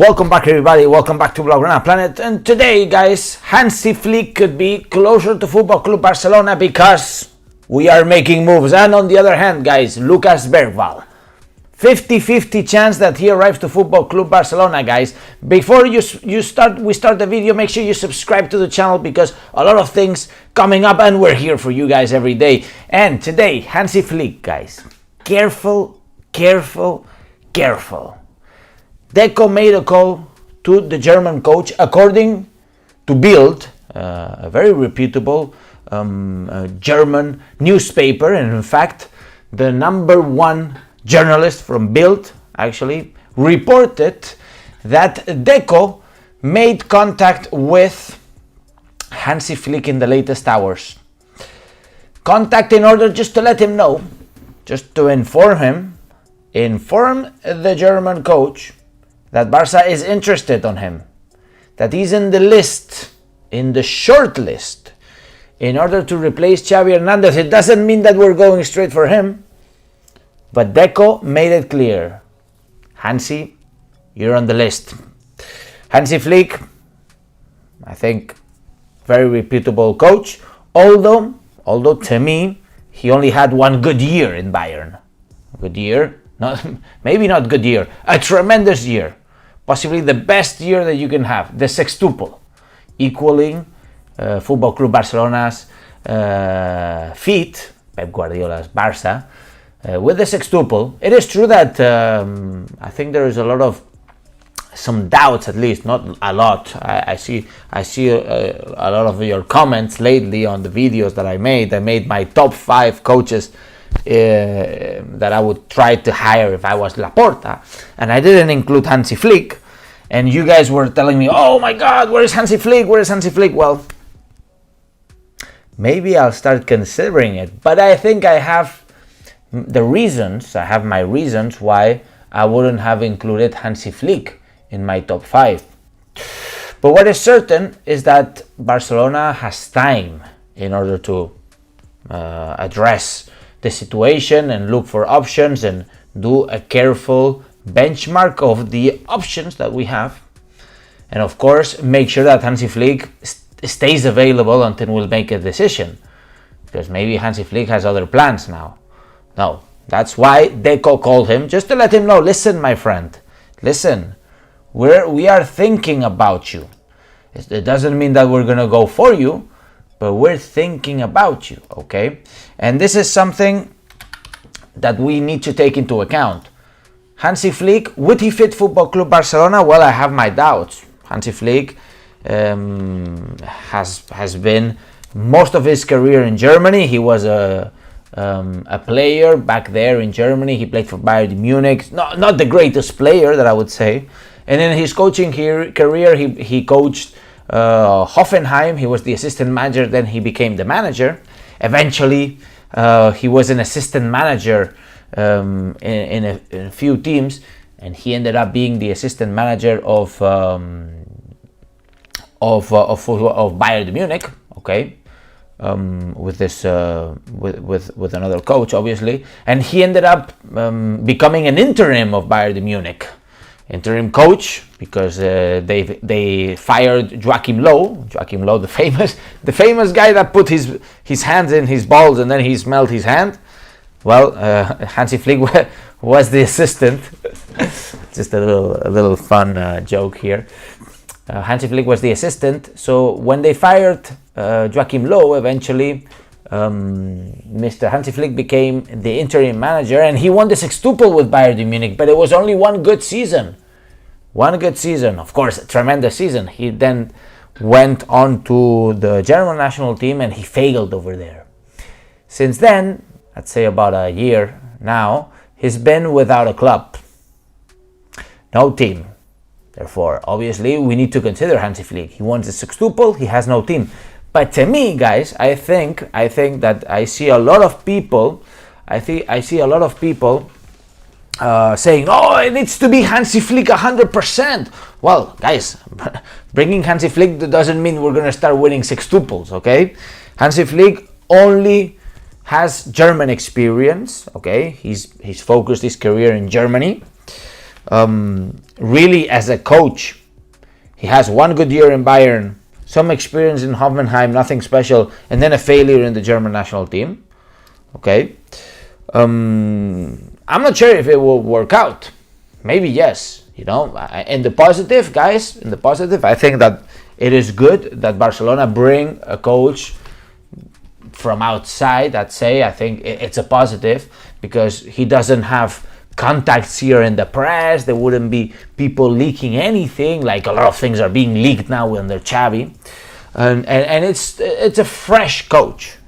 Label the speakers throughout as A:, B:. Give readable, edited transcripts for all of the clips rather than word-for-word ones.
A: Welcome back, everybody. Welcome back to Blaugrana Planet. And today, guys, Hansi Flick could be closer to Football Club Barcelona because we are making moves. And on the other hand, guys, Lucas Bergvall, 50-50 chance that he arrives to Football Club Barcelona, guys. Before we start the video, make sure you subscribe to the channel because a lot of things coming up, and we're here for you guys every day. And today, Hansi Flick, guys, careful. Deco made a call to the German coach, according to Bild, a very reputable German newspaper, and in fact, the number one journalist from Bild actually reported that Deco made contact with Hansi Flick in the latest hours. Contact in order just to let him know, just to inform the German coach that Barca is interested on him, that he's in the list, in the short list, in order to replace Xavi Hernandez. It doesn't mean that we're going straight for him, but Deco made it clear. Hansi, you're on the list. Hansi Flick, I think, very reputable coach, although to me, he only had one good year in Bayern. Good year, maybe not good year, a tremendous year. Possibly the best year that you can have, the sextuple, equaling Football Club Barcelona's feat, Pep Guardiola's Barça, with the sextuple. It is true that I think there is some doubts, at least, not a lot. I see a lot of your comments lately on the videos that I made. I made my top 5 coaches that I would try to hire if I was Laporta, and I didn't include Hansi Flick. And you guys were telling me, "Oh my God, where is Hansi Flick? Where is Hansi Flick?" Well, maybe I'll start considering it, but I think I have the reasons. I have my reasons why I wouldn't have included Hansi Flick in my top 5. But what is certain is that Barcelona has time in order to address the situation and look for options and do a careful benchmark of the options that we have, and of course make sure that Hansi Flick stays available until we'll make a decision, because maybe Hansi Flick has other plans now. No, that's why Deco called him, just to let him know, listen, my friend, listen, we are thinking about you. It doesn't mean that we're gonna go for you, but we're thinking about you, okay? And this is something that we need to take into account. Hansi Flick, would he fit Football Club Barcelona? Well, I have my doubts. Hansi Flick has been most of his career in Germany. He was a player back there in Germany. He played for Bayern Munich. Not the greatest player, that I would say. And in his coaching career, he coached Hoffenheim. He was the assistant manager, then he became the manager. Eventually, he was an assistant manager in a few teams, and he ended up being the assistant manager of Bayern Munich. Okay, with this with another coach, obviously, and he ended up becoming an interim of Bayern Munich. Interim coach, because they fired Joachim Low, the famous guy that put his hands in his balls and then he smelled his hand. Well, Hansi Flick was the assistant. Just a little fun joke here. Hansi Flick was the assistant. So when they fired Joachim Low, eventually Mr. Hansi Flick became the interim manager, and he won the sextuple with Bayern Munich. But it was only one good season. Of course, a tremendous season. He then went on to the German national team, and he failed over there. Since then, I'd say about a year now, he's been without a club. No team. Therefore, obviously, we need to consider Hansi Flick. He wants a sextuple, he has no team. But to me, guys, I think that I see a lot of people saying, "Oh, it needs to be Hansi Flick 100%. Well, guys, bringing Hansi Flick doesn't mean we're going to start winning sextuples, okay? Hansi Flick only has German experience, okay? He's focused his career in Germany. really as a coach, he has one good year in Bayern, some experience in Hoffenheim, nothing special, and then a failure in the German national team. Okay, I'm not sure if it will work out. Maybe yes. In the positive, guys, I think that it is good that Barcelona bring a coach from outside. I think it's a positive, because he doesn't have contacts here in the press. There wouldn't be people leaking anything, like a lot of things are being leaked now under Xavi, and it's a fresh coach.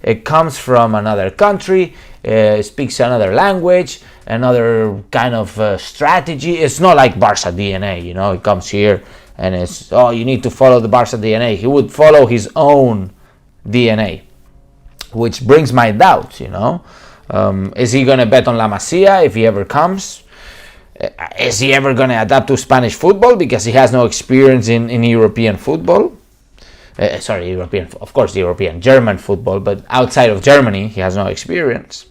A: It comes from another country, speaks another language, another kind of strategy. It's not like Barca DNA. He comes here and it's, you need to follow the Barca DNA. He would follow his own DNA, which brings my doubts. Is he going to bet on La Masia if he ever comes? Is he ever going to adapt to Spanish football, because he has no experience in European football? German football, but outside of Germany, he has no experience.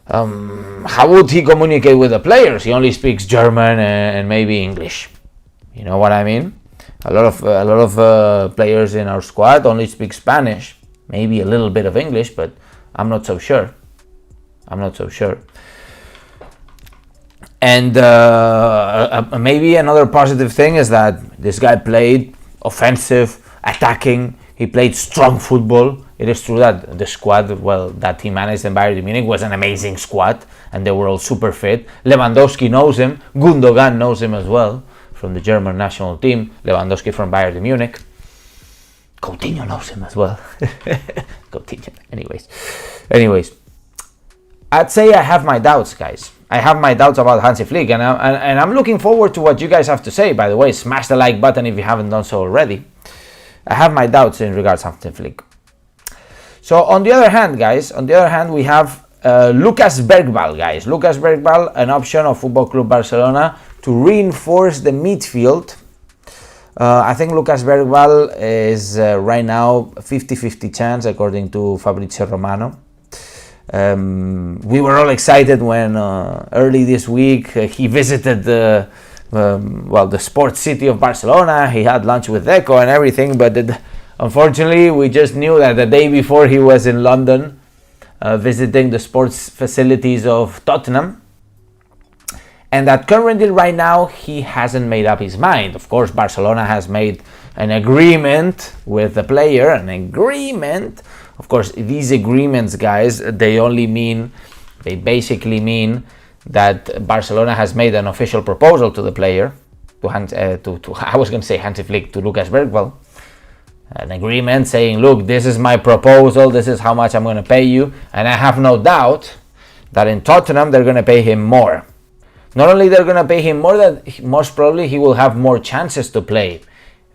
A: How would he communicate with the players? He only speaks German and maybe English. You know what I mean? A lot of players in our squad only speak Spanish, maybe a little bit of English, but I'm not so sure. And maybe another positive thing is that this guy played offensive, attacking. He played strong football. It is true that the squad, that he managed in Bayern Munich was an amazing squad, and they were all super fit. Lewandowski knows him. Gundogan knows him as well from the German national team. Lewandowski from Bayern Munich. Coutinho knows him as well. Coutinho. Anyways, I'd say I have my doubts, guys. I have my doubts about Hansi Flick, and I'm looking forward to what you guys have to say. By the way, smash the like button if you haven't done so already. I have my doubts in regards to Hansi Flick. So on the other hand, we have Lucas Bergvall, guys. Lucas Bergvall, an option of Football Club Barcelona to reinforce the midfield. I think Lucas Bergvall is right now 50-50 chance, according to Fabrizio Romano. We were all excited when early this week he visited the sports city of Barcelona. He had lunch with Deco and everything, but unfortunately we just knew that the day before he was in London visiting the sports facilities of Tottenham, and that currently right now he hasn't made up his mind. Of course, Barcelona has made an agreement with the player, Of course, these agreements, guys, they basically mean that Barcelona has made an official proposal to the player, Hansi Flick, to Lucas Bergvall. An agreement saying, look, this is my proposal, this is how much I'm going to pay you, and I have no doubt that in Tottenham they're going to pay him more. Not only they're going to pay him more, that most probably he will have more chances to play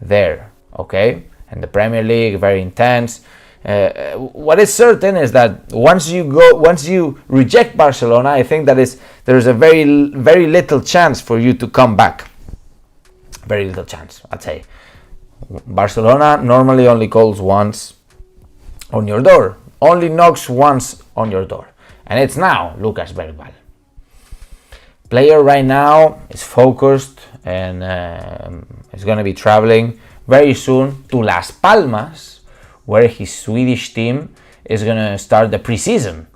A: there, okay? And the Premier League, very intense. What is certain is that once you reject Barcelona, I think that there is a very, very little chance for you to come back. Very little chance, I'd say. Barcelona normally only calls once on your door, only knocks once on your door, and it's now Lucas Bergvall. Player right now is focused and is going to be traveling very soon to Las Palmas, where his Swedish team is going to start the preseason.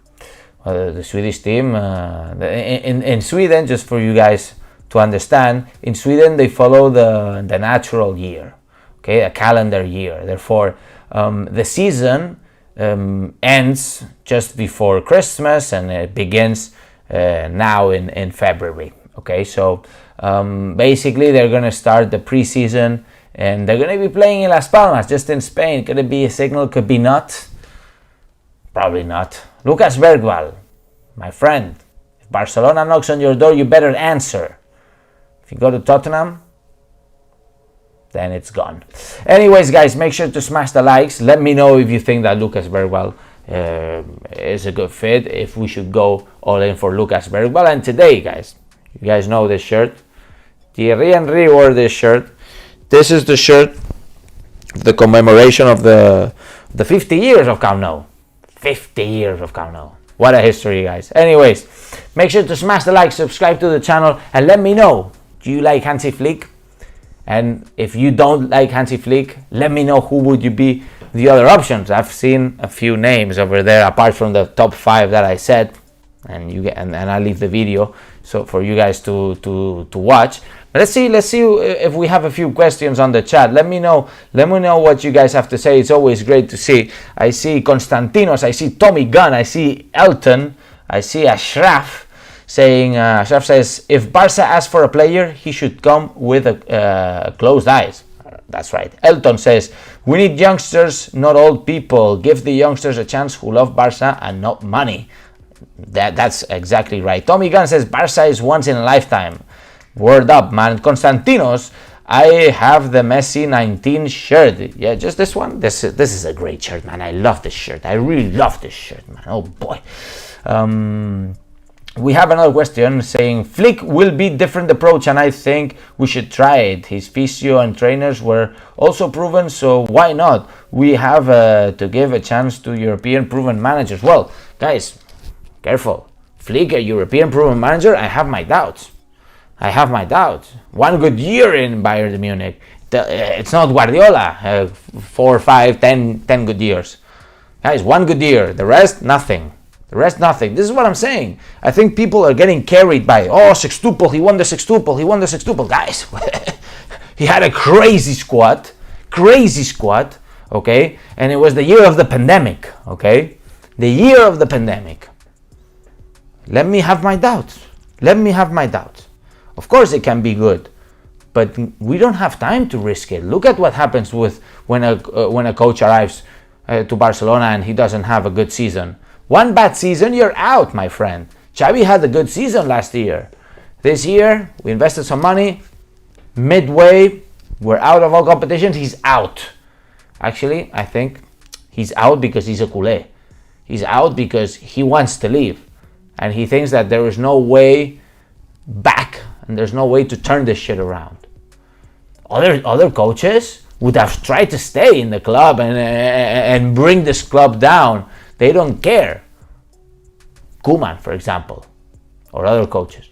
A: The Swedish team in Sweden, just for you guys to understand, in Sweden they follow the natural year, okay, a calendar year. Therefore, the season ends just before Christmas and it begins now in February. Okay, so basically they're going to start the preseason. And they're going to be playing in Las Palmas, just in Spain. Could it be a signal? Could be not. Probably not. Lucas Bergvall, my friend, if Barcelona knocks on your door, you better answer. If you go to Tottenham, then it's gone. Anyways, guys, make sure to smash the likes. Let me know if you think that Lucas Bergvall is a good fit, if we should go all in for Lucas Bergvall. And today, guys, you guys know this shirt. Thierry Henry wore this shirt. This is the shirt, the commemoration of the 50 years of Camp Nou. 50 years of Camp Nou. What a history, guys. Anyways, make sure to smash the like, subscribe to the channel, and let me know Do you like Hansi Flick? And if you don't like Hansi Flick, let me know who would you be the other options. I've seen a few names over there apart from the top 5 that I said, and I leave the video so for you guys to watch. But let's see if we have a few questions on the chat. Let me know what you guys have to say. It's always great to see. I see Konstantinos, I see Tommy Gunn, I see Elton, I see Ashraf saying, Ashraf says, if Barca asks for a player, he should come with closed eyes. That's right. Elton says, we need youngsters, not old people. Give the youngsters a chance who love Barca and not money. That's exactly right. Tommy Gunn says, Barca is once in a lifetime. Word up, man. Konstantinos, I have the Messi 19 shirt. Yeah, just this one. This is a great shirt, man. I love this shirt. I really love this shirt, man. Oh boy. We have another question saying Flick will be different approach, and I think we should try it. His physio and trainers were also proven, so why not? We have to give a chance to European proven managers. Well, guys, careful. Flick, a European proven manager, I have my doubts. One good year in Bayern Munich. It's not Guardiola. 4, 5, 10 good years. Guys, one good year. The rest, nothing. This is what I'm saying. I think people are getting carried by, sextuple, he won the sextuple. Guys, he had a crazy squad, okay? And it was the year of the pandemic, okay? The year of the pandemic. Let me have my doubts. Of course it can be good, but we don't have time to risk it. Look at what happens when a coach arrives to Barcelona and he doesn't have a good season. One bad season, you're out, my friend. Xavi had a good season last year. This year, we invested some money. Midway, we're out of all competitions. He's out. Actually, I think he's out because he's a culé. He's out because he wants to leave. And he thinks that there is no way back and there's no way to turn this shit around. Other coaches would have tried to stay in the club and bring this club down. They don't care. Koeman, for example, or other coaches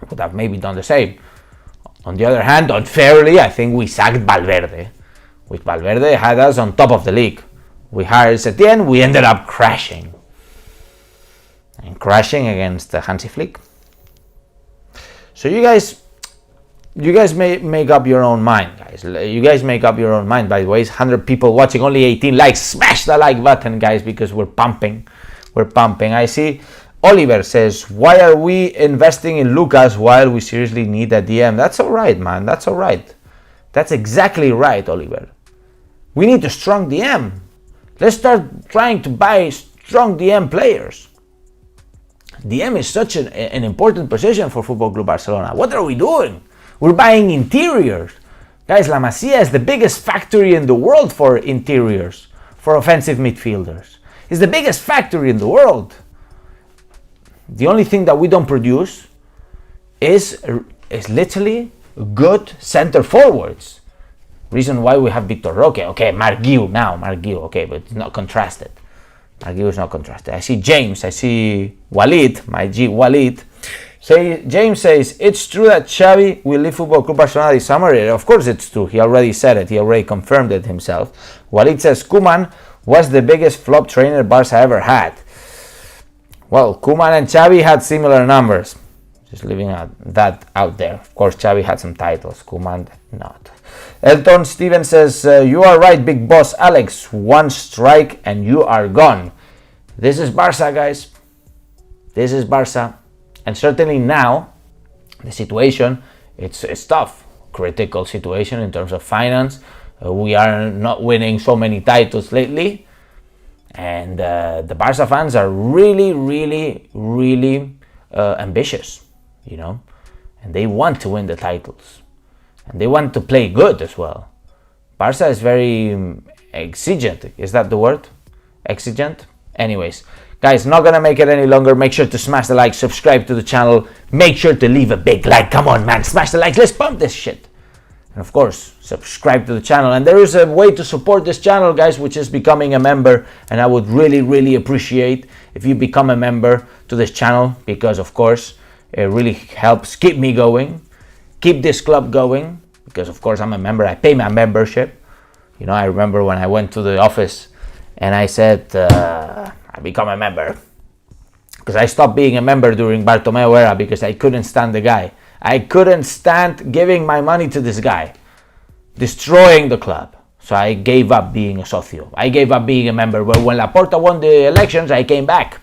A: would have maybe done the same. On the other hand, unfairly, I think we sacked Valverde. With Valverde had us on top of the league. We hired Setien, we ended up crashing. And crashing against Hansi Flick. So you guys make up your own mind, guys. You guys make up your own mind. By the way, it's 100 people watching, only 18 likes. Smash the like button, guys, because we're pumping. I see Oliver says, why are we investing in Lucas while we seriously need a DM? That's all right, man. That's all right. That's exactly right, Oliver. We need a strong DM. Let's start trying to buy strong DM players. DM is such an important position for Football Club Barcelona. What are we doing? We're buying interiors. Guys, La Masia is the biggest factory in the world for interiors, for offensive midfielders. It's the biggest factory in the world. The only thing that we don't produce is literally good center forwards. Reason why we have Victor Roque. Okay, Marc Guiu, okay, but it's not contrasted. Marc Guiu is not contrasted. I see James, I see Walid, my G Walid. James says, it's true that Xavi will leave Football Club Barcelona this summer. Of course it's true. He already said it. He already confirmed it himself. Walid says, Koeman was the biggest flop trainer Barca ever had. Well, Koeman and Xavi had similar numbers. Just leaving that out there. Of course, Xavi had some titles. Koeman not. Elton Steven says, you are right, big boss Alex. One strike and you are gone. This is Barca, guys. This is Barca. And certainly now, the situation, it's tough. Critical situation in terms of finance. We are not winning so many titles lately. And the Barca fans are really, really, really ambitious, you know. And they want to win the titles. And they want to play good as well. Barca is very exigent. Is that the word? Exigent? Anyways. Guys, not gonna make it any longer. Make sure to smash the like, subscribe to the channel. Make sure to leave a big like. Come on, man, smash the like. Let's pump this shit. And of course, subscribe to the channel. And there is a way to support this channel, guys, which is becoming a member. And I would really, really appreciate if you become a member to this channel, because of course, it really helps keep me going. keep this club going, because of course I'm a member, I pay my membership. You know, I remember when I went to the office and I said, I become a member. Because I stopped being a member during Bartomeu era because I couldn't stand the guy. I couldn't stand giving my money to this guy, destroying the club. So I gave up being a socio. I gave up being a member. But when Laporta won the elections, I came back.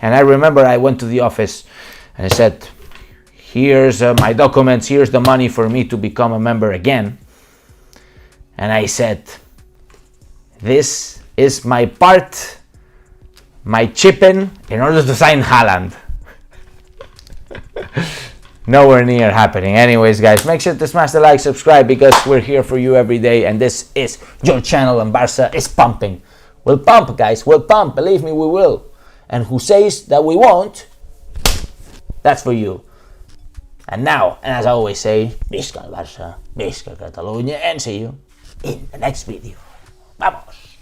A: And I remember I went to the office and I said, here's my documents, here's the money for me to become a member again. And I said, this is my part, my chip in order to sign Haaland. Nowhere near happening. Anyways, guys, make sure to smash the like, subscribe, because we're here for you every day, and this is your channel, and Barca is pumping. We'll pump, guys, we'll pump. Believe me, we will. And who says that we won't, that's for you. And now, and as I always say, Visca el Barça, Visca Catalunya, and see you in the next video. Vamos!